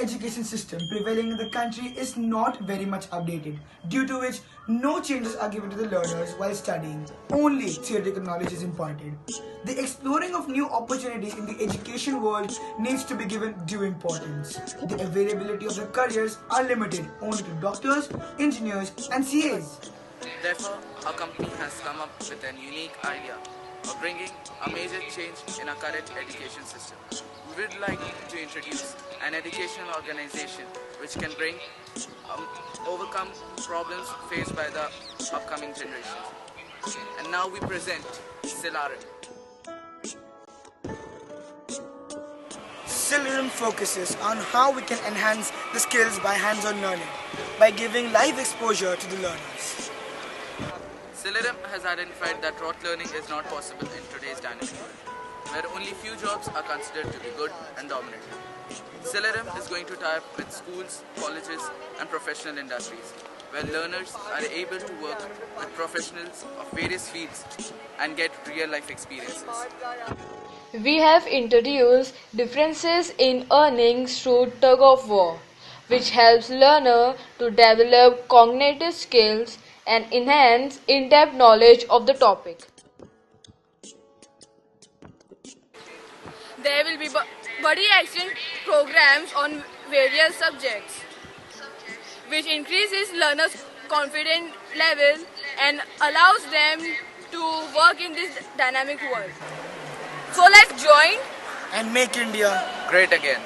education system prevailing in the country is not very much updated, due to which no changes are given to the learners while studying. Only theoretical knowledge is imparted. The exploring of new opportunities in the education world needs to be given due importance. The availability of the careers are limited only to doctors, engineers and CAs. Therefore, our company has come up with an unique idea of bringing a major change in our current education system. We would like to introduce an educational organization which can overcome problems faced by the upcoming generations. And now we present SILARIM. SILARIM focuses on how we can enhance the skills by hands-on learning, by giving live exposure to the learners. SILARIM has identified that rote learning is not possible in today's dynamic world, where only few jobs are considered to be good and dominant. SILARIM is going to tie up with schools, colleges and professional industries, where learners are able to work with professionals of various fields and get real-life experiences. We have introduced differences in earnings through tug of war, which helps learner to develop cognitive skills and enhance in-depth knowledge of the topic. There will be buddy exchange programs on various subjects, which increases learners' confidence level and allows them to work in this dynamic world. So let's join and make India great again.